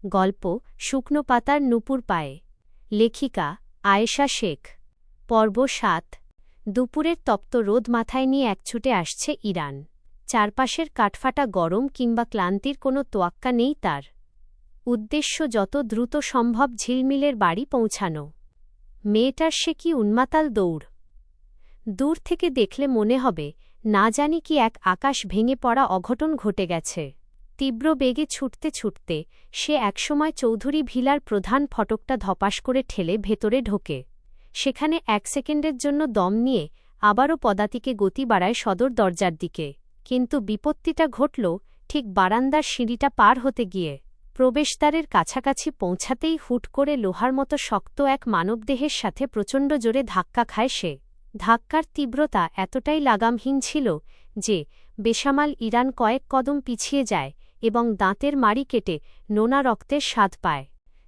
গল্প শুকনো পাতার নূপুর পায়ে। লেখিকা আয়েশা শেখ। পর্ব ৭। দুপুরের তপ্ত রোদ মাথায় নিয়ে একছুটে আসছে ইরান। চারপাশের কাঠফাটা গরম কিংবা ক্লান্তির কোনো তোয়াক্কা নেই তার। উদ্দেশ্য যত দ্রুত সম্ভব ঝিলমিলের বাড়ি পৌঁছানো। মেয়েটার সে কি উন্মাতাল দৌড়! দূর থেকে দেখলে মনে হবে না জানি কি এক আকাশ ভেঙে পড়া অঘটন ঘটে গেছে। তীব্র বেগে ছুটতে ছুটতে সে একসময় চৌধুরী ভিলার প্রধান ফটকটা ধপাস করে ঠেলে ভেতরে ঢোকে। সেখানে ১ সেকেন্ডের জন্য দম নিয়ে আবারও পদাতিকে গতি বাড়ায় সদর দরজার দিকে। কিন্তু বিপত্তিটা ঘটল ঠিক বারান্দার সিঁড়িটা পার হতে গিয়ে। প্রবেশদ্বারের কাছাকাছি পৌঁছাতেই হুট করে লোহার মতো শক্ত এক মানবদেহের সাথে প্রচণ্ড জোরে ধাক্কা খায় সে। ধাক্কার তীব্রতা এতটাই লাগামহীন ছিল যে বেসামাল ইরান কয়েক কদম পিছিয়ে যায় এবং দাঁতের মাড়ি কেটে নোনা রক্তের স্বাদ পায়।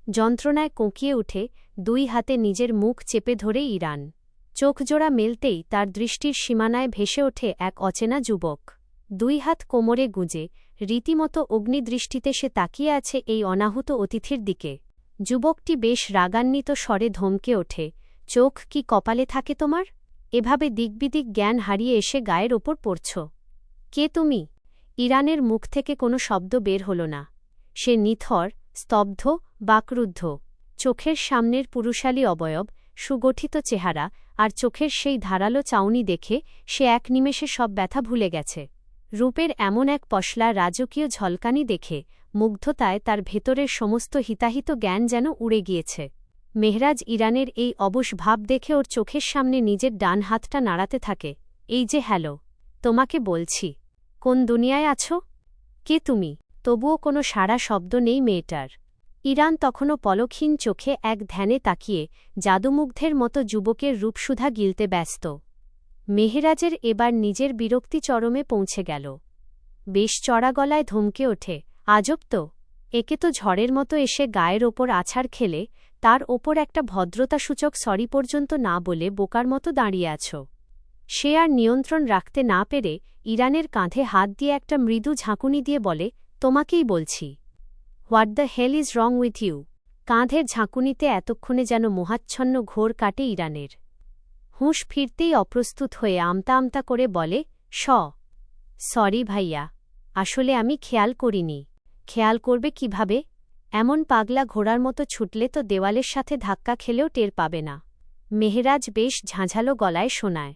যন্ত্রণায় কোঁকিয়ে উঠে ২ হাতে নিজের মুখ চেপে ধরে ইরান। চোখজোড়া মেলতেই তার দৃষ্টির সীমানায় ভেসে ওঠে এক অচেনা যুবক। ২ হাত কোমরে গুঁজে রীতিমতো অগ্নিদৃষ্টিতে সে তাকিয়ে আছে এই অনাহুত অতিথির দিকে। যুবকটি বেশ রাগান্বিত স্বরে ধমকে ওঠে, চোখ কি কপালে থাকে তোমার? এভাবে দিকবিদিক জ্ঞান হারিয়ে এসে গায়ের ওপর পড়ছ? কে তুমি? ইরানের মুখ থেকে কোনো শব্দ বের হল না। সে নিথর, স্তব্ধ, বাকরুদ্ধ। চোখের সামনের পুরুষালী অবয়ব, সুগঠিত চেহারা আর চোখের সেই ধারালো চাউনি দেখে সে এক নিমেষে সব ব্যথা ভুলে গেছে। রূপের এমন এক পশলা রাজকীয় ঝলকানি দেখে মুগ্ধতায় তার ভেতরের সমস্ত হিতাহিত জ্ঞান যেন উড়ে গিয়েছে। মেহরাজ ইরানের এই অবশ ভাব দেখে ওর চোখের সামনে নিজের ডান হাতটা নাড়াতে থাকে। এই যে হ্যালো, তোমাকে বলছি। কোন দুনিয়ায় আছো? কে তুমি? তবুও কোনো সাড়া শব্দ নেই মেয়েটার। ইরান তখনও পলকহীন চোখে এক ধ্যানে তাকিয়ে জাদুমুগ্ধের মতো যুবকের রূপসুধা গিলতে ব্যস্ত। মেহরাজের এবার নিজের বিরক্তি চরমে পৌঁছে গেল। বেশ চড়া গলায় ধমকে ওঠে, আজব তো! একে তো ঝড়ের মতো এসে গায়ের ওপর আছাড় খেলে তার ওপর একটা ভদ্রতাসূচক সরি পর্যন্ত না বলে বোকার মতো দাঁড়িয়ে আছো। সে আর নিয়ন্ত্রণ রাখতে না পেরে ইরানের কাঁধে হাত দিয়ে একটা মৃদু ঝাঁকুনি দিয়ে বলে, তোমাকেই বলছি। What the hell is wrong with you? কাঁধের ঝাঁকুনিতে এতক্ষণে যেন মোহাচ্ছন্ন ঘোর কাটে ইরানের। হুঁশ ফিরতেই অপ্রস্তুত হয়ে আমতা আমতা করে বলে, সরি ভাইয়া, আসলে আমি খেয়াল করিনি। খেয়াল করবে কিভাবে? এমন পাগলা ঘোড়ার মতো ছুটলে তো দেওয়ালের সাথে ধাক্কা খেলেও টের পাবে না। মেহরাজ বেশ ঝাঁঝালো গলায় শোনায়।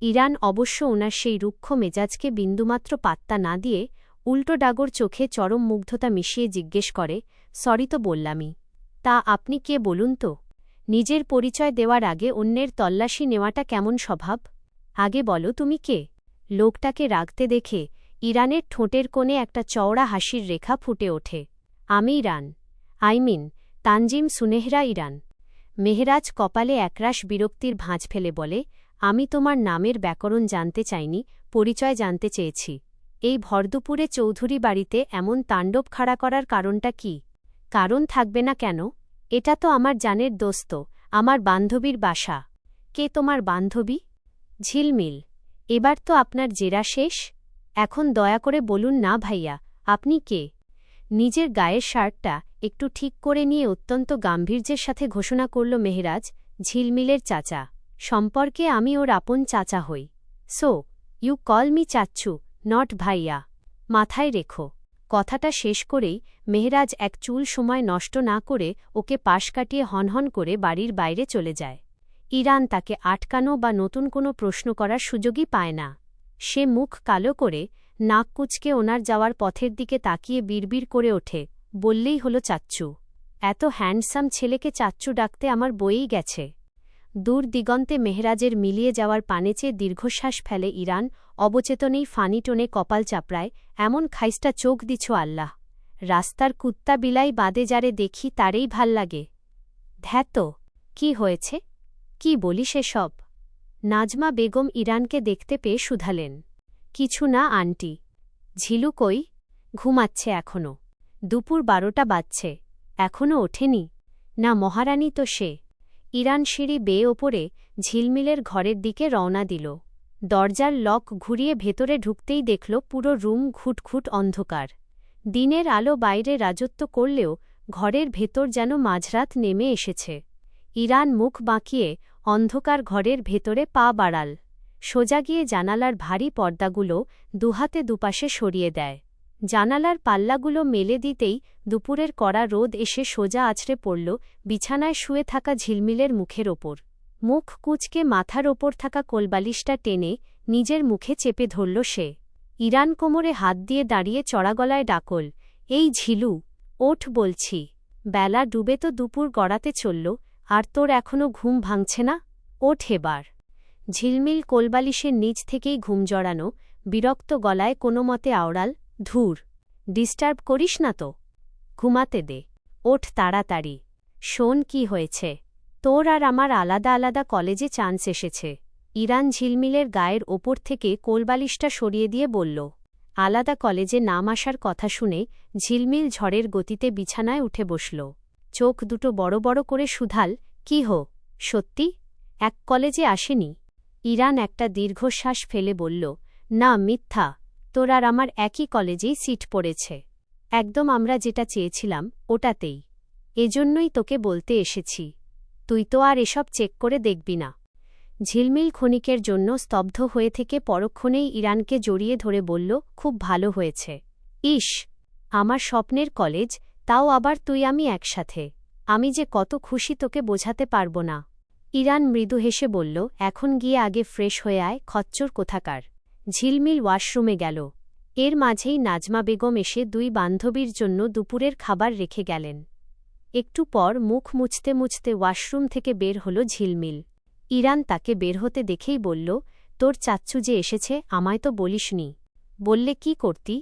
ইরান অবশ্য ওনার সেই রুক্ষ মেজাজকে বিন্দুমাত্র পাত্তা না দিয়ে উল্টো ডাগর চোখে চরম মুগ্ধতা মিশিয়ে জিজ্ঞেস করে, সরি তো বললামই। তা আপনি কে বলুন তো? নিজের পরিচয় দেওয়ার আগে অন্যের তল্লাশি নেওয়াটা কেমন স্বভাব? আগে বলো তুমি কে? লোকটাকে রাগতে দেখে ইরানের ঠোঁটের কোণে একটা চওড়া হাসির রেখা ফুটে ওঠে। আমি ইরান, তানজিম সুনেহরা ইরান। মেহরাজ কপালে একরাশ বিরক্তির ভাঁজ ফেলে বলে, আমি তোমার নামের ব্যাকরণ জানতে চাইনি, পরিচয় জানতে চেয়েছি। এই ভরদুপুরে চৌধুরী বাড়িতে এমন তাণ্ডব খাড়া করার কারণটা কি? কারণ থাকবে না কেন? এটা তো আমার জানের দোস্ত, আমার বান্ধবীর বাসা। কে তোমার বান্ধবী? ঝিলমিল। এবার তো আপনার জেরা শেষ। এখন দয়া করে বলুন না ভাইয়া, আপনি কে? নিজের গায়ের শার্টটা একটু ঠিক করে নিয়ে অত্যন্ত গাম্ভীর্যের সাথে ঘোষণা করল মেহরাজ, ঝিলমিলের চাচা। সম্পর্কে আমি ওর আপন চাচা হই। সো ইউ কল মি চাচ্চু, নট ভাইয়া। মাথায় রেখো। কথাটা শেষ করেই মেহরাজ এক চুল সময় নষ্ট না করে ওকে পাশ কাটিয়ে হনহন করে বাড়ির বাইরে চলে যায়। ইরান তাকে আটকানো বা নতুন কোনো প্রশ্ন করার সুযোগই পায় না। সে মুখ কালো করে নাক কুচকে ওনার যাওয়ার পথের দিকে তাকিয়ে বিড়বিড় করে ওঠে, বললেই হলো চাচ্চু। এত হ্যান্ডসাম ছেলেকে চাচ্চু ডাকতে আমার বয়েই গেছে। দূর দিগন্তে মেহরাজের মিলিয়ে যাওয়ার পানে চেয়ে দীর্ঘশ্বাস ফেলে ইরান, অবচেতনেই ফানি টোনে কপাল চাপড়ায়, এমন খাইস্টা চোখ দিছ আল্লাহ! রাস্তার কুত্তা বিলাই বাদে যারে দেখি তারেই ভাল লাগে। ধ্যাত, কি হয়েছে? কি বলি সেসব? নাজমা বেগম ইরানকে দেখতে পেয়ে শুধালেন। কিছু না আন্টি। ঝিলু কই? ঘুমাচ্ছে এখনও। দুপুর 12টা বাজছে, এখনও ওঠেনি। না মহারানী তো সে। ইরান সিঁড়ি বেয়ে ওপরে ঝিলমিলের ঘরের দিকে রওনা দিল। দরজার লক ঘুরিয়ে ভেতরে ঢুকতেই দেখল পুরো রুম ঘুটঘুট অন্ধকার। দিনের আলো বাইরে রাজত্ব করলেও ঘরের ভেতর যেন মাঝরাত নেমে এসেছে। ইরান মুখ বাঁকিয়ে অন্ধকার ঘরের ভেতরে পা বাড়াল। সোজা গিয়ে জানালার ভারী পর্দাগুলো দুহাতে দুপাশে সরিয়ে দেয়। জানালার পাল্লাগুলো মেলে দিতেই দুপুরের কড়া রোদ এসে সোজা আছড়ে পড়ল বিছানায় শুয়ে থাকা ঝিলমিলের মুখের ওপর। মুখ কুঁচকে মাথার ওপর থাকা কোলবালিশটা টেনে নিজের মুখে চেপে ধরল সে। ইরান কোমরে হাত দিয়ে দাঁড়িয়ে চড়া গলায় ডাকল, এই ঝিলু, ওঠ বলছি। বেলা ডুবে তো দুপুর গড়াতে চলল, আর তোর এখনো ঘুম ভাঙছে না? ওঠ এবার। ঝিলমিল কোলবালিশের নিচ থেকেই ঘুম জড়ানো, বিরক্ত গলায় কোনোমতে আওড়াল, ধুর, ডিস্টার্ব করিস না তো, ঘুমাতে দে, ওঠ তাড়াতাড়ি। শোন কি হয়েছে, তোর আর আমার আলাদা আলাদা কলেজে চান্স এসেছে। ইরান ঝিলমিলের গায়ের ওপর থেকে কোলবালিশটা সরিয়ে দিয়ে বলল। আলাদা কলেজে নাম আসার কথা শুনে ঝিলমিল ঝড়ের গতিতে বিছানায় উঠে বসল। চোখ দুটো বড় বড় করে শুধাল, কি হো, সত্যি এক কলেজে আসেনি? ইরান একটা দীর্ঘশ্বাস ফেলে বলল, না মিথ্যা, তোর আর আমার একই কলেজেই সিট পড়েছে। একদম আমরা যেটা চেয়েছিলাম ওটাতেই। এজন্যই তোকে বলতে এসেছি। তুই তো আর এসব চেক করে দেখবি না। ঝিলমিল ক্ষণিকের জন্য স্তব্ধ হয়ে থেকে পরক্ষণেই ইরানকে জড়িয়ে ধরে বলল, খুব ভালো হয়েছে। ইস, আমার স্বপ্নের কলেজ, তাও আবার তুই আমি একসাথে। আমি যে কত খুশি তোকে বোঝাতে পারব না। ইরান মৃদু হেসে বলল, এখন গিয়ে আগে ফ্রেশ হয়ে আয়, খচ্চর কোথাকার। ঝিলমিল ওয়াশরুমে গেল। এর মাঝেই নাজমা বেগম এসে দুই বান্ধবীর জন্য দুপুরের খাবার রেখে গেলেন। একটু পর মুখ মুছতে মুছতে ওয়াশরুম থেকে বের হল ঝিলমিল। ইরান তাকে বের হতে দেখেই বলল, তোর চাচ্চু যে এসেছে আমায় তো বলিসনি। বললে কি করতি?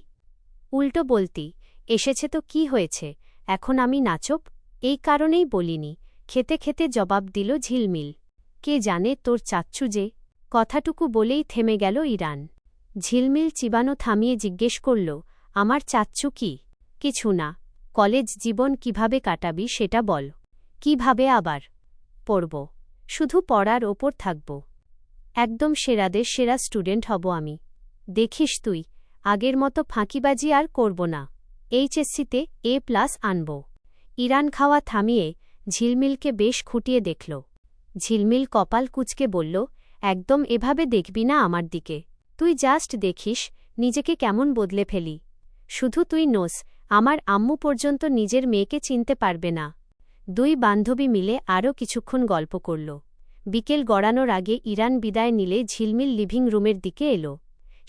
উল্টো বলতি, এসেছে তো কি হয়েছে, এখন আমি নাচব? এই কারণেই বলিনি, খেতে খেতে জবাব দিল ঝিলমিল। কে জানে তোর চাচ্চু যে। কথাটুকু বলেই থেমে গেল ইরান। ঝিলমিল চিবানো থামিয়ে জিজ্ঞেস করল, আমার চাচ্চু কি? কিছু না, কলেজ জীবন কিভাবে কাটাবি সেটা বল। কিভাবে আবার? পড়ব, শুধু পড়ার ওপর থাকব। একদম সেরাদের সেরা স্টুডেন্ট হব আমি। দেখিস তুই, আগের মতো ফাঁকিবাজি আর করব না। এইচএসসিতে A+ আনব। ইরান খাওয়া থামিয়ে ঝিলমিলকে বেশ খুঁটিয়ে দেখল। ঝিলমিল কপাল কুঁচকে বলল, একদম এভাবে দেখবি না আমার দিকে। তুই জাস্ট দেখিস নিজেকে কেমন বদলে ফেলি। শুধু তুই নোস, আমার আম্মু পর্যন্ত নিজের মেয়েকে চিনতে পারবে না। দুই বান্ধবী মিলে আরও কিছুক্ষণ গল্প করল। বিকেল গড়ানোর আগে ইরান বিদায় নিলে ঝিলমিল লিভিং রুমের দিকে এলো।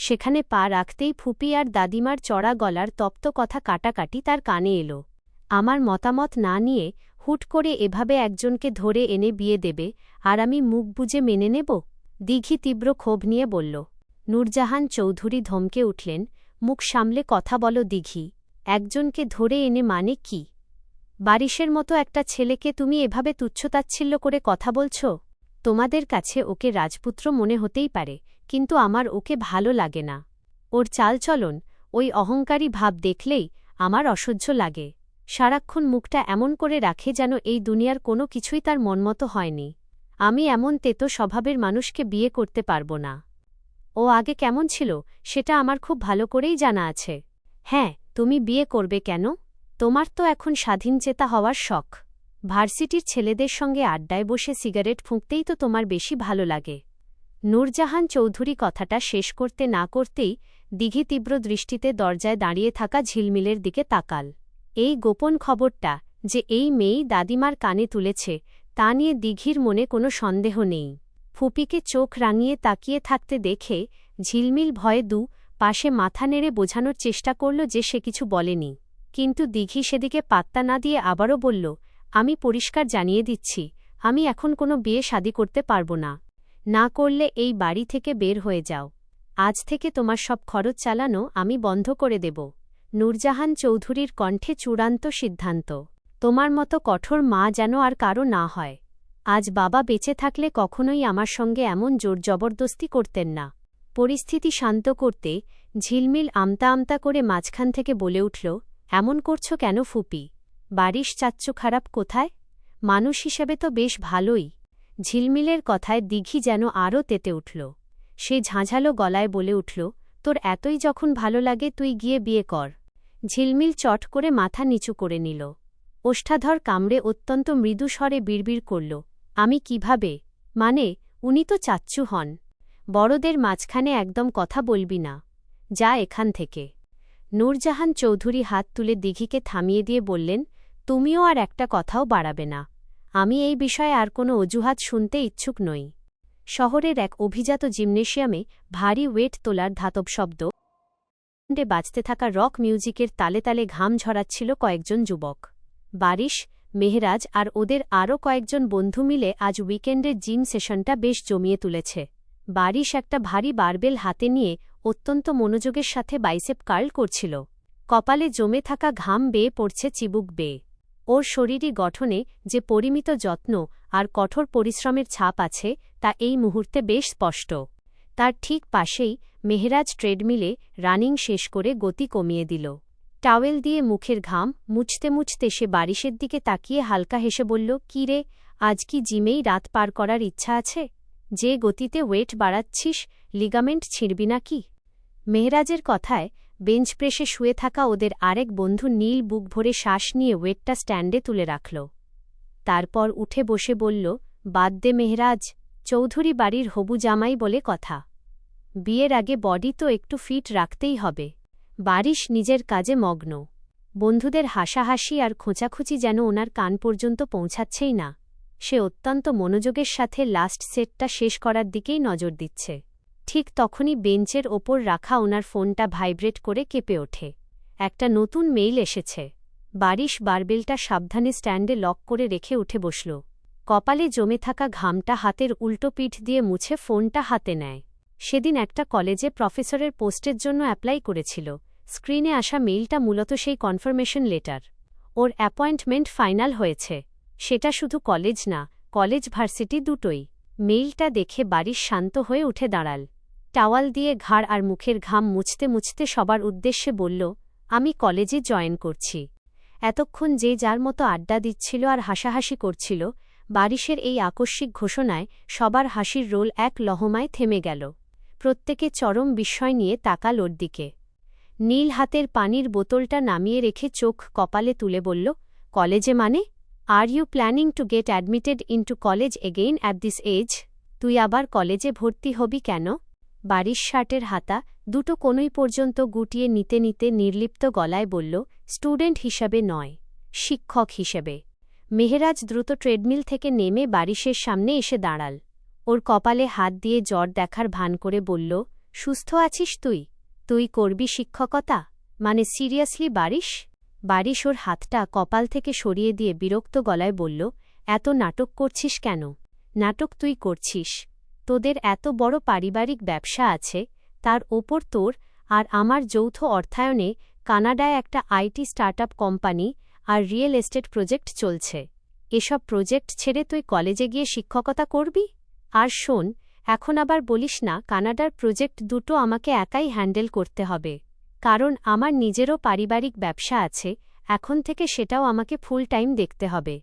সেখানে পা রাখতেই ফুপি আর দাদিমার চড়া গলার তপ্ত কথা কাটাকাটি তার কানে এলো। আমার মতামত না নিয়ে হুট করে এভাবে একজনকে ধরে এনে বিয়ে দেবে, আর আমি মুখ বুজে মেনে নেব? দিঘি তীব্র ক্ষোভ নিয়ে বলল। নূরজাহান চৌধুরী ধমকে উঠলেন, মুখ সামলে কথা বলো দিঘি, একজনকে ধরে এনে মানে কি? বারিশের মতো একটা ছেলেকে তুমি এভাবে তুচ্ছতাচ্ছিল্য করে কথা বলছ? তোমাদের কাছে ওকে রাজপুত্র মনে হতেই পারে, কিন্তু আমার ওকে ভালো লাগে না। ওর চালচলন, ওই অহংকারী ভাব দেখলেই আমার অসহ্য লাগে। সারাক্ষণ মুখটা এমন করে রাখে যেন এই দুনিয়ার কোনো কিছুই তার মনমতো হয়নি। আমি এমন তেতো স্বভাবের মানুষকে বিয়ে করতে পারব না। ও আগে কেমন ছিল সেটা আমার খুব ভালো করেই জানা আছে। হ্যাঁ, তুমি বিয়ে করবে কেন? তোমার তো এখন স্বাধীনচেতা হওয়ার শখ। ভার্সিটির ছেলেদের সঙ্গে আড্ডায় বসে সিগারেট ফুঁকতেই তো তোমার বেশি ভালো লাগে। নূরজাহান চৌধুরী কথাটা শেষ করতে না করতেই দিঘি তীব্র দৃষ্টিতে দরজায় দাঁড়িয়ে থাকা ঝিলমিলের দিকে তাকাল। এই গোপন খবরটা যে এই মেয়েই দাদিমার কানে তুলেছে তা নিয়ে দিঘির মনে কোনো সন্দেহ নেই। ফুপিকে চোখ রাঙিয়ে তাকিয়ে থাকতে দেখে ঝিলমিল ভয়ে পাশে মাথা নেড়ে বোঝানোর চেষ্টা করল যে সে কিছু বলেনি। কিন্তু দিঘি সেদিকে পাত্তা না দিয়ে আবারও বলল, আমি পরিষ্কার জানিয়ে দিচ্ছি, আমি এখন কোনো বিয়ে শাদী করতে পারব না। না করলে এই বাড়ি থেকে বের হয়ে যাও। আজ থেকে তোমার সব খরচ চালানো আমি বন্ধ করে দেব। নূরজাহান চৌধুরীর কণ্ঠে চূড়ান্ত সিদ্ধান্ত। তোমার মতো কঠোর মা যেন আর কারো না হয়। আজ বাবা বেঁচে থাকলে কখনোই আমার সঙ্গে এমন জোর জবরদস্তি করতেন না। পরিস্থিতি শান্ত করতে ঝিলমিল আমতা আমতা করে মাঝখান থেকে বলে উঠল, এমন করছ কেন ফুপি? বারিশ চাচ্চু খারাপ কোথায়? মানুষ হিসেবে তো বেশ ভালোই। ঝিলমিলের কথায় দিঘি যেন আরও তেতে উঠল। সে ঝাঁঝালো গলায় বলে উঠল, তোর এতই যখন ভালো লাগে তুই গিয়ে বিয়ে কর। ঝিলমিল চট করে মাথা নিচু করে নিল। ওষ্ঠাধর কামড়ে অত্যন্ত মৃদু স্বরে বিড়বিড় করল, আমি কিভাবে? মানে, উনি তো চাচ্চু হন। বড়দের মাঝখানে একদম কথা বলবি না, যা এখান থেকে। নূরজাহান চৌধুরী হাত তুলে দিঘিকে থামিয়ে দিয়ে বললেন, তুমিও আর একটা কথাও বাড়াবে না। আমি এই বিষয়ে আর কোনো অজুহাত শুনতে ইচ্ছুক নই। শহরের এক অভিজাত জিমনেশিয়ামে ভারী ওয়েট তোলার ধাতব শব্দ বাজতে থাকা রক মিউজিকের তালে তালে ঘাম ঝরাচ্ছিল কয়েকজন যুবক। বারিশ, মেহরাজ আর ওদের আরও কয়েকজন বন্ধু মিলে আজ উইকেন্ডের জিম সেশনটা বেশ জমিয়ে তুলেছে। বারিশ একটা ভারী বারবেল হাতে নিয়ে অত্যন্ত মনোযোগের সাথে বাইসেপ কার্ল করছিল। কপালে জমে থাকা ঘাম বেয়ে পড়ছে চিবুক বেয়ে। ওর শরীরী গঠনে যে পরিমিত যত্ন আর কঠোর পরিশ্রমের ছাপ আছে তা এই মুহূর্তে বেশ স্পষ্ট। তার ঠিক পাশেই মেহরাজ ট্রেডমিলে রানিং শেষ করে গতি কমিয়ে দিল। টাওয়েল দিয়ে মুখের ঘাম মুছতে মুছতে সে বারিশের দিকে তাকিয়ে হালকা হেসে বলল, কি রে, আজ কি জিমেই রাত পার করার ইচ্ছা আছে? যে গতিতে ওয়েট বাড়াচ্ছিস, লিগামেন্ট ছিঁড়বি না কি? মেহরাজের কথায় বেঞ্চ প্রেসে শুয়ে থাকা ওদের আরেক বন্ধু নীল বুক ভরে শ্বাস নিয়ে ওয়েটটা স্ট্যান্ডে তুলে রাখল। তারপর উঠে বসে বলল, বাদ দে মেহরাজ, চৌধুরী বাড়ির হবু জামাই বলে কথা। বিয়ের আগে বডি তো একটু ফিট রাখতেই হবে। বারিশ নিজের কাজে মগ্ন। বন্ধুদের হাসাহাসি আর খোঁচাখুচি যেন ওনার কান পর্যন্ত পৌঁছাচ্ছেই না। সে অত্যন্ত মনোযোগের সাথে লাস্ট সেটটা শেষ করার দিকেই নজর দিচ্ছে। ঠিক তখনই বেঞ্চের ওপর রাখা ওনার ফোনটা ভাইব্রেট করে কেঁপে ওঠে। একটা নতুন মেইল এসেছে। বারিশ বারবেলটা সাবধানে স্ট্যান্ডে লক করে রেখে উঠে বসল। কপালে জমে থাকা ঘামটা হাতের উল্টো পিঠ দিয়ে মুছে ফোনটা হাতে নেয়। সেদিন একটা কলেজে প্রফেসরের পোস্টের জন্য অ্যাপ্লাই করেছিল। স্ক্রিনে আসা মেইলটা মূলত সেই কনফার্মেশন লেটার। ওর অ্যাপয়েন্টমেন্ট ফাইনাল হয়েছে। সেটা শুধু কলেজ না, কলেজ ভার্সিটি দুটোই। মেইলটা দেখে বারিশ শান্ত হয়ে উঠে দাঁড়াল। টাওয়াল দিয়ে ঘাড় আর মুখের ঘাম মুছতে মুছতে সবার উদ্দেশ্যে বলল, আমি কলেজে জয়েন করছি। এতক্ষণ যে যার মতো আড্ডা দিচ্ছিল আর হাসাহাসি করছিল, বারিশের এই আকস্মিক ঘোষণায় সবার হাসির রোল এক লহমায় থেমে গেল। প্রত্যেকে চরম বিস্ময় নিয়ে তাকাল ওর দিকে। নীল হাতের পানির বোতলটা নামিয়ে রেখে চোখ কপালে তুলে বলল, কলেজে মানে? Are you planning to get admitted into college again at this age? তুই আবার কলেজে ভর্তি হবি কেন? বারিশ শার্টের হাতা দুটো কোনই পর্যন্ত গুটিয়ে নিতে নিতে নির্লিপ্ত গলায় বলল, স্টুডেন্ট হিসাবে নয়, শিক্ষক হিসেবে। মেহরাজ দ্রুত ট্রেডমিল থেকে নেমে বারিশের সামনে এসে দাঁড়াল। ওর কপালে হাত দিয়ে জ্বর দেখার ভান করে বলল, সুস্থ আছিস তুই? তুই করবি শিক্ষকতা? মানে সিরিয়াসলি বারিশ? বারিশ ওর হাতটা কপাল থেকে সরিয়ে দিয়ে বিরক্ত গলায় বলল, এত নাটক করছিস কেন? নাটক তুই করছিস। তোদের এত বড় পারিবারিক ব্যবসা আছে, তার ওপর তোর আর আমার যৌথ অর্থায়নে কানাডায় একটা আইটি স্টার্টআপ কোম্পানি আর রিয়েল এস্টেট প্রজেক্ট চলছে। এসব প্রজেক্ট ছেড়ে তুই কলেজে গিয়ে শিক্ষকতা করবি? আর শোন, এখন আবার বলিস না কানাডার প্রজেক্ট দুটো আমাকে একাই হ্যান্ডেল করতে হবে। কারণ আমার নিজেরও পারিবারিক ব্যবসা আছে, এখন থেকে সেটাও আমাকে ফুল টাইম দেখতে হবে।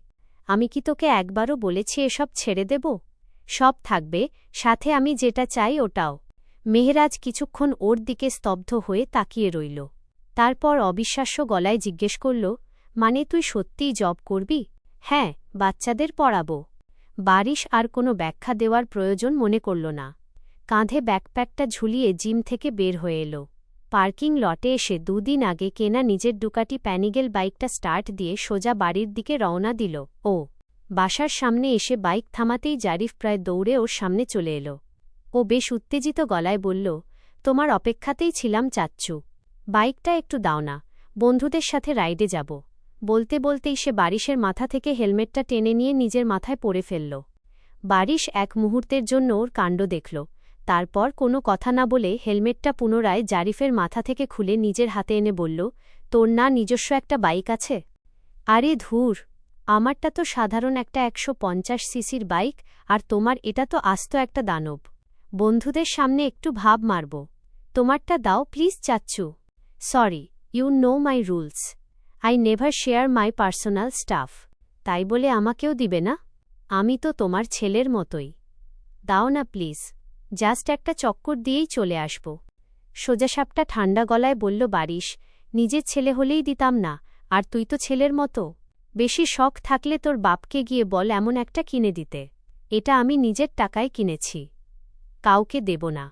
আমি কি তোকে একবারও বলেছি এসব ছেড়ে দেব? সব থাকবে, সাথে আমি যেটা চাই ওটাও। মেহরাজ কিছুক্ষণ ওর দিকে স্তব্ধ হয়ে তাকিয়ে রইল। তারপর অবিশ্বাস্য গলায় জিজ্ঞেস করল, মানে তুই সত্যিই জব করবি? হ্যাঁ, বাচ্চাদের পড়াবো। বারিশ আর কোনো ব্যাখ্যা দেওয়ার প্রয়োজন মনে করল না। কাঁধে ব্যাকপ্যাকটা ঝুলিয়ে জিম থেকে বের হয়ে এল। পার্কিং লটে এসে দুদিন আগে কেনা নিজের ডুকাটি প্যানিগেল বাইকটা স্টার্ট দিয়ে সোজা বাড়ির দিকে রওনা দিল। বাসার সামনে এসে বাইক থামাতেই জারিফ প্রায় দৌড়ে ওর সামনে চলে এল। ও বেশ উত্তেজিত গলায় বলল, তোমার অপেক্ষাতেই ছিলাম চাচ্চু। বাইকটা একটু দাও না, বন্ধুদের সাথে রাইডে যাব। বলতে বলতেই সে বারিশের মাথা থেকে হেলমেটটা টেনে নিয়ে নিজের মাথায় পরে ফেলল। বারিশ এক মুহূর্তের জন্য ওর কাণ্ড দেখল। তারপর কোনো কথা না বলে হেলমেটটা পুনরায় জারিফের মাথা থেকে খুলে নিজের হাতে এনে বলল, তোর না নিজস্ব একটা বাইক আছে? আরে ধুর, আমারটা তো সাধারণ একটা 150 সিসির বাইক, আর তোমার এটা তো আস্ত একটা দানব। বন্ধুদের সামনে একটু ভাব মারব। তোমারটা দাও প্লিজ চাচ্চু। Sorry, you know my rules. I never share my personal stuff. তাই বলে আমাকেও দিবে না? আমি তো তোমার ছেলের মতোই। দাও না প্লিজ, জাস্ট একটা চক্কর দিয়েই চলে আসব। সোজাসাপটা ঠান্ডা গলায় বলল বারিশ, নিজের ছেলে হলেই দিতাম না, আর তুই তো ছেলের মতো। বেশি শখ থাকলে তোর বাপকে গিয়ে বল এমন একটা কিনে দিতে। এটা আমি নিজের টাকায় কিনেছি, কাউকে দেব না।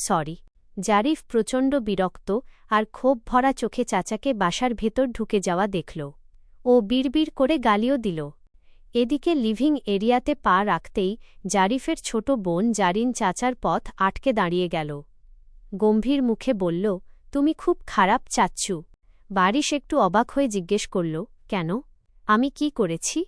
সরি। জারিফ প্রচণ্ড বিরক্ত আর ক্ষোভ ভরা চোখে চাচাকে বাসার ভেতর ঢুকে যাওয়া দেখল। ও বিড়বিড় করে গালিও দিল। এদিকে লিভিং এরিয়াতে পা রাখতেই জারিফের ছোট বোন জারিন চাচার পথ আটকে দাঁড়িয়ে গেল। গম্ভীর মুখে বলল, তুমি খুব খারাপ চাচ্চু। বারিশ একটু অবাক হয়ে জিজ্ঞেস করল, কেন? আমি কি করেছি?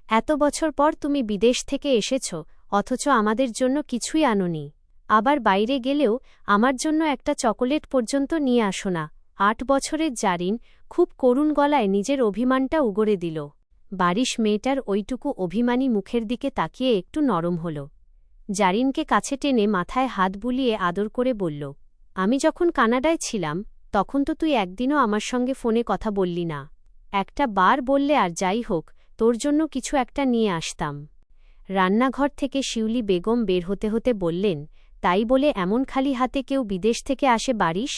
এত বছর পর তুমি বিদেশ থেকে এসেছ, অথচ আমাদের জন্য কিছুই আনোনি। আবার বাইরে গেলেও আমার জন্য একটা চকোলেট পর্যন্ত নিয়ে আসো না। 8 বছরের জারিন খুব করুণ গলায় নিজের অভিমানটা উগরে দিল। বারিশ মেয়েটার ওইটুকু অভিমানী মুখের দিকে তাকিয়ে একটু নরম হল। জারিনকে কাছে টেনে মাথায় হাত বুলিয়ে আদর করে বলল, আমি যখন কানাডায় ছিলাম তখন তো তুই একদিনও আমার সঙ্গে ফোনে কথা বললি না। একটা বার বললে আর যাই হোক, তোর জন্য কিছু একটা নিয়ে আসতাম। রান্নাঘর থেকে শিউলি বেগম বের হতে হতে বললেন, তাই বলে এমন খালি হাতে কেউ বিদেশ থেকে আসে বারিশ?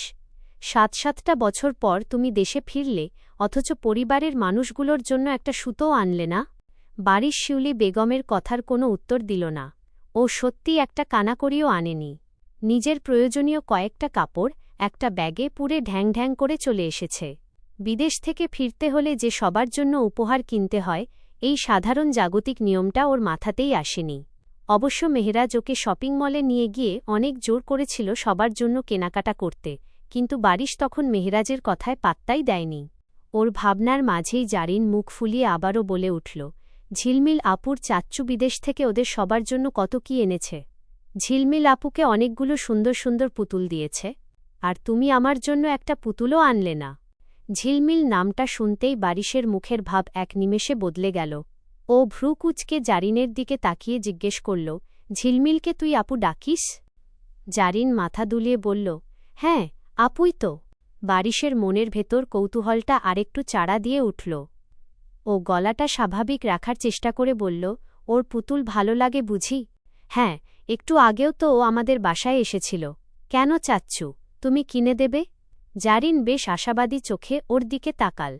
7-7টা বছর পর তুমি দেশে ফিরলে, অথচ পরিবারের মানুষগুলোর জন্য একটা সুতোও আনলে না। বারিশ শিউলি বেগমের কথার কোনো উত্তর দিল না। ও সত্যি একটা কানাকড়িও আনেনি। নিজের প্রয়োজনীয় কয়েকটা কাপড় একটা ব্যাগে পুরে ঢ্যাং ঢ্যাং করে চলে এসেছে। বিদেশ থেকে ফিরতে হলে যে সবার জন্য উপহার কিনতে হয়, এই সাধারণ জাগতিক নিয়মটা ওর মাথাতেই আসেনি। অবশ্য মেহরাজ ওকে শপিং মলে নিয়ে গিয়ে অনেক জোর করেছিল সবার জন্য কেনাকাটা করতে, কিন্তু বারিশ তখন মেহরাজের কথায় পাত্তাই দেয়নি। ওর ভাবনার মাঝেই জারিন মুখ ফুলিয়ে আবারও বলে উঠল, ঝিলমিল আপুর চাচ্চু বিদেশ থেকে ওদের সবার জন্য কত কি এনেছে। ঝিলমিল আপুকে অনেকগুলো সুন্দর সুন্দর পুতুল দিয়েছে, আর তুমি আমার জন্য একটা পুতুলও আনলে না। ঝিলমিল নামটা শুনতেই বারিশের মুখের ভাব এক নিমেষে বদলে গেল। ও ভ্রু কুঁচকে জারিনের দিকে তাকিয়ে জিজ্ঞেস করল, ঝিলমিলকে তুই আপু ডাকিস? জারিন মাথা দুলিয়ে বলল, হ্যাঁ, আপুই তো। বারিশের মনের ভেতর কৌতূহলটা আরেকটু চাড়া দিয়ে উঠল। ও গলাটা স্বাভাবিক রাখার চেষ্টা করে বলল, ওর পুতুল ভালো লাগে বুঝি? হ্যাঁ, একটু আগেও তো ও আমাদের বাসায় এসেছিল। কেন চাচ্চু, তুমি কিনে দেবে? জারিন বেশ আশাবাদী চোখে ওর দিকে তাকাল।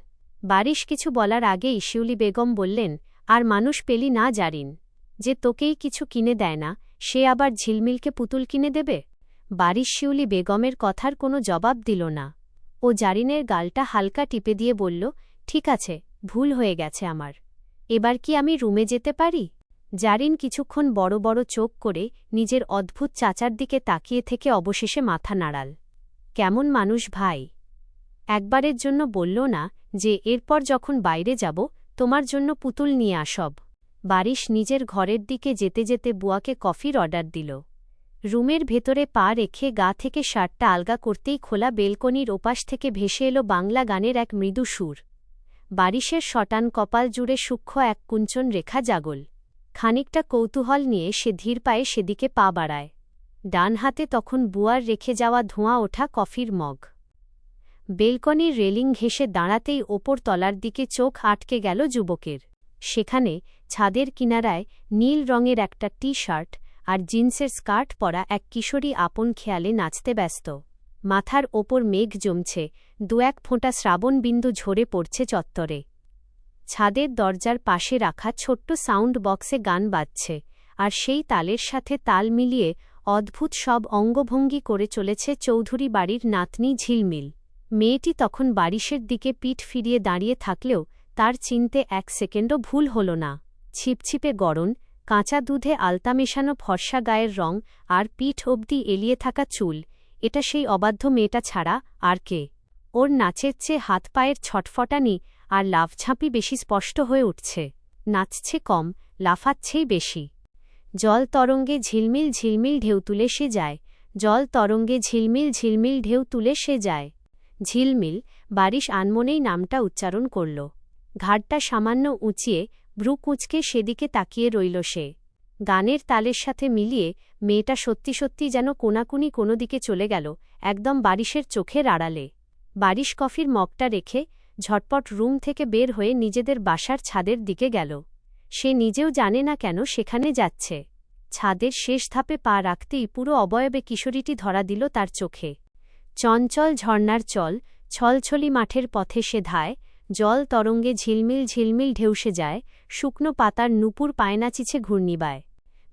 বারিশ কিছু বলার আগেই শিউলি বেগম বললেন, আর মানুষ পেলি না জারিন, যে তোকেই কিছু কিনে দেয় না, সে আবার ঝিলমিলকে পুতুল কিনে দেবে? বারিশ শিউলি বেগমের কথার কোনো জবাব দিল না। ও জারিনের গালটা হালকা টিপে দিয়ে বলল, ঠিক আছে, ভুল হয়ে গেছে আমার। এবার কি আমি রুমে যেতে পারি? জারিন কিছুক্ষণ বড় বড় চোখ করে নিজের অদ্ভুত চাচার দিকে তাকিয়ে থেকে অবশেষে মাথা নাড়াল। কেমন মানুষ ভাই! একবারের জন্য বলল না যে এরপর যখন বাইরে যাব তোমার জন্য পুতুল নিয়ে আসব। বারিশ নিজের ঘরের দিকে যেতে যেতে বুয়াকে কফির অর্ডার দিল। রুমের ভেতরে পা রেখে গা থেকে শার্টটা আলগা করতেই খোলা বেলকনির ওপাশ থেকে ভেসে এলো বাংলা গানের এক মৃদু সুর। বারিশের শটান কপাল জুড়ে সূক্ষ্ম এক কুঞ্চন রেখা জাগল। খানিকটা কৌতূহল নিয়ে সে ধীর পায়ে সেদিকে পা বাড়ায়। ডান হাতে তখন বুয়ার রেখে যাওয়া ধোঁয়া ওঠা কফির মগ। বেলকনির রেলিং ঘেঁষে দাঁড়াতেই ওপর তলার দিকে চোখ আটকে গেল যুবকের। সেখানে ছাদের কিনারায় নীল রঙের একটা টি-শার্ট আর জিন্সের স্কার্ট পরা এক কিশোরী আপন খেয়ালে নাচতে ব্যস্ত। মাথার ওপর মেঘ জমছে, 2-1 ফোঁটা শ্রাবণবিন্দু ঝরে পড়ছে চত্বরে। ছাদের দরজার পাশে রাখা ছোট্ট সাউন্ড বক্সে গান বাজছে, আর সেই তালের সাথে তাল মিলিয়ে অদ্ভুত সব অঙ্গভঙ্গি করে চলেছে চৌধুরী বাড়ির নাতনি ঝিলমিল। মেয়েটি তখন বারিশের দিকে পিঠ ফিরিয়ে দাঁড়িয়ে থাকলেও তার চিনতে 1 সেকেন্ডও ভুল হল না। ছিপছিপে গড়ন, কাঁচা দুধে আলতা মেশানো ফর্সা গায়ের রং আর পিঠ অবধি এলিয়ে থাকা চুল, এটা সেই অবাধ্য মেয়েটা ছাড়া আর কে? ওর নাচের চেয়ে হাত পায়ের ছটফটানি আর লাফঝাঁপি বেশি স্পষ্ট হয়ে উঠছে। নাচছে কম, লাফাচ্ছেই বেশি। জল তরঙ্গে ঝিলমিল ঝিলমিল ঢেউ তুলে সে যায়, জল তরঙ্গে ঝিলমিল ঝিলমিল ঢেউ তুলে সে যায়। ঝিলমিল, বারিশ আনমনেই নামটা উচ্চারণ করল। ঘাড়টা সামান্য উঁচিয়ে ভ্রু কুঁচকে সেদিকে তাকিয়ে রইল সে। গানের তালের সাথে মিলিয়ে মেয়েটা সত্যি সত্যি যেন কোনাকুনি কোনো দিকে চলে গেল, একদম বারিশের চোখের আড়ালে। বারিশ কফির মগটা রেখে ঝটপট রুম থেকে বের হয়ে নিজেদের বাসার ছাদের দিকে গেল। সে নিজেও জানে না কেন সেখানে যাচ্ছে। ছাদের শেষ ধাপে পা রাখতেই পুরো অবয়বে কিশোরীটি ধরা দিল তার চোখে। চঞ্চল ঝর্নার চল, ছলছলি মাঠের পথে সে ধায়, জল তরঙ্গে ঝিলমিল ঝিলমিল ঢেউসে যায়, শুকনো পাতার নূপুর পায় নাচিছে ঘূর্ণিবায়।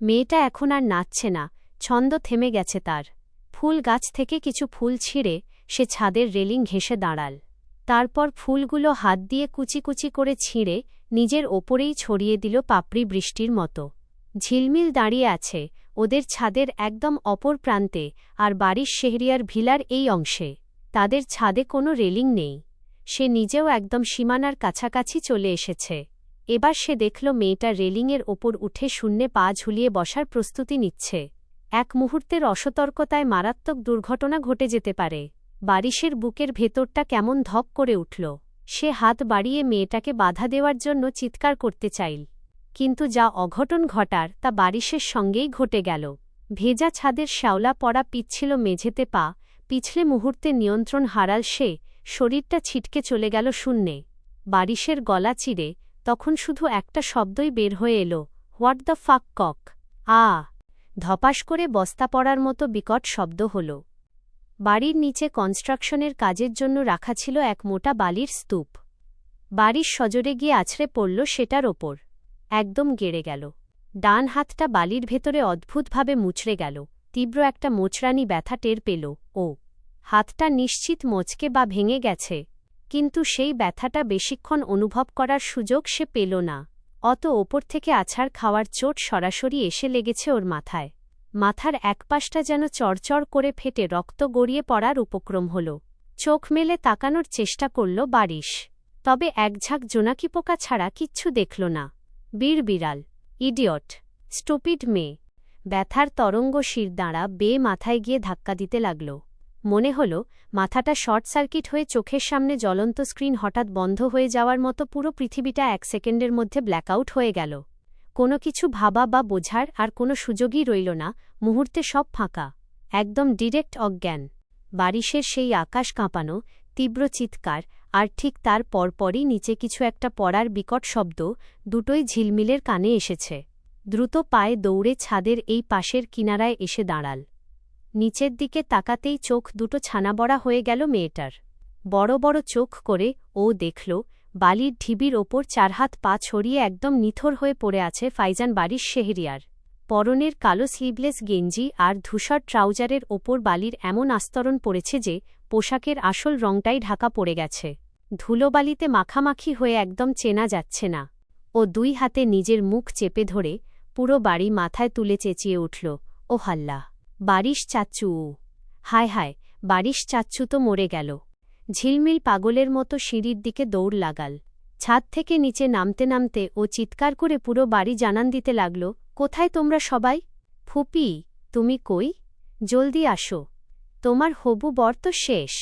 মেয়েটা এখন আর নাচছে না, ছন্দ থেমে গেছে তার। ফুল গাছ থেকে কিছু ফুল ছিঁড়ে সে ছাদের রেলিং ঘেঁষে দাঁড়াল। তারপর ফুলগুলো হাত দিয়ে কুচি কুচি করে ছিঁড়ে নিজের ওপরেই ছড়িয়ে দিল পাপড়ি বৃষ্টির মতো। ঝিলমিল দাঁড়িয়ে আছে ওদের ছাদের একদম অপর প্রান্তে, আর বাড়ির শেহরিয়ার ভিলার এই অংশে। তাদের ছাদে কোনো রেলিং নেই। সে নিজেও একদম সীমানার কাছাকাছি চলে এসেছে। এবার সে দেখল মেয়েটা রেলিংয়ের ওপর উঠে শূন্যে পা ঝুলিয়ে বসার প্রস্তুতি নিচ্ছে। এক মুহূর্তের অসতর্কতায় মারাত্মক দুর্ঘটনা ঘটে যেতে পারে। বারিশের বুকের ভেতরটা কেমন ধপ করে উঠল। সে হাত বাড়িয়ে মেয়েটাকে বাধা দেওয়ার জন্য চিৎকার করতে চাইল, কিন্তু যা অঘটন ঘটার তা বারিশের সঙ্গেই ঘটে গেল। ভেজা ছাদের শ্যাওলা পড়া পিচ্ছিল মেঝেতে পা পিছলে মুহূর্তে নিয়ন্ত্রণ হারাল সে, শরীরটা ছিটকে চলে গেল শূন্যে। বারিশের গলা চিরে তখন শুধু একটা শব্দই বের হয়ে এলো, হোয়াট দ্য ফাক কক। ধপাস করে বস্তা পড়ার মতো বিকট শব্দ হল। বাড়ির নিচে কনস্ট্রাকশনের কাজের জন্য রাখা ছিল এক মোটা বালির স্তূপ। বারিশ সজোরে গিয়ে আছড়ে পড়ল সেটার ওপর, একদম গেড়ে গেল। ডান হাতটা বালির ভেতরে অদ্ভুতভাবে মুচড়ে গেল। তীব্র একটা মোচড়ানি ব্যথা টের পেল ও। হাতটা নিশ্চিত মচকে বা ভেঙে গেছে, কিন্তু সেই ব্যথাটা বেশিক্ষণ অনুভব করার সুযোগ সে পেল না। অত ওপর থেকে আছাড় খাওয়ার চোট সরাসরি এসে লেগেছে ওর মাথায়। মাথার একপাশটা যেন চড়চড় করে ফেটে রক্ত গড়িয়ে পড়ার উপক্রম হল। চোখ মেলে তাকানোর চেষ্টা করল বারিশ, তবে একঝাঁক জোনাকি পোকা ছাড়া কিচ্ছু দেখল না। বিড়বিড়াল, ইডিয়ট, স্টুপিড মেয়ে। ব্যথার তরঙ্গ শিরদাঁড়া বেয়ে মাথায় গিয়ে ধাক্কা দিতে লাগল। মনে হল মাথাটা শর্ট সার্কিট হয়ে চোখের সামনে জ্বলন্ত স্ক্রিন হঠাৎ বন্ধ হয়ে যাওয়ার মতো পুরো পৃথিবীটা 1 সেকেন্ডের মধ্যে ব্ল্যাকআউট হয়ে গেল। কোনো কিছু ভাবা বা বোঝার আর কোনো সুযোগই রইল না। মুহূর্তে সব ফাঁকা, একদম ডিরেক্ট অজ্ঞান। বারিশের সেই আকাশ কাঁপানো তীব্র চিৎকার, আর ঠিক তার পরপরই নিচে কিছু একটা পড়ার বিকট শব্দ, দুটোই ঝিলমিলের কানে এসেছে। দ্রুত পায়ে দৌড়ে ছাদের এই পাশের কিনারায় এসে দাঁড়াল। নিচের দিকে তাকাতেই চোখ দুটো ছানাবড়া হয়ে গেল মেয়েটার। বড় বড় চোখ করে ও দেখল বালির ঢিবির ওপর 4 হাত পা ছড়িয়ে একদম নিথর হয়ে পড়ে আছে ফাইজান বারিশ শেহরিয়ার। পরনের কালো স্লিভলেস গেঞ্জি আর ধূসর ট্রাউজারের ওপর বালির এমন আস্তরণ পড়েছে যে পোশাকের আসল রংটাই ঢাকা পড়ে গেছে। ধুলোবালিতে মাখামাখি হয়ে একদম চেনা যাচ্ছে না। ও 2 হাতে নিজের মুখ চেপে ধরে পুরো বাড়ি মাথায় তুলে চেঁচিয়ে উঠল, ও হাল্লা, বারিশ চাচ্চু! হায় হায়, বারিশ চাচ্চু তো মরে গেল। ঝিলমিল পাগলের মতো সিঁড়ির দিকে দৌড় লাগাল। ছাদ থেকে নিচে নামতে নামতে ও চিৎকার করে পুরো বাড়ি জানান দিতে লাগল, কোথায় তোমরা সবাই? ফুপি, তুমি কই? জলদি আসো, তোমার হবু বর তো শেষ।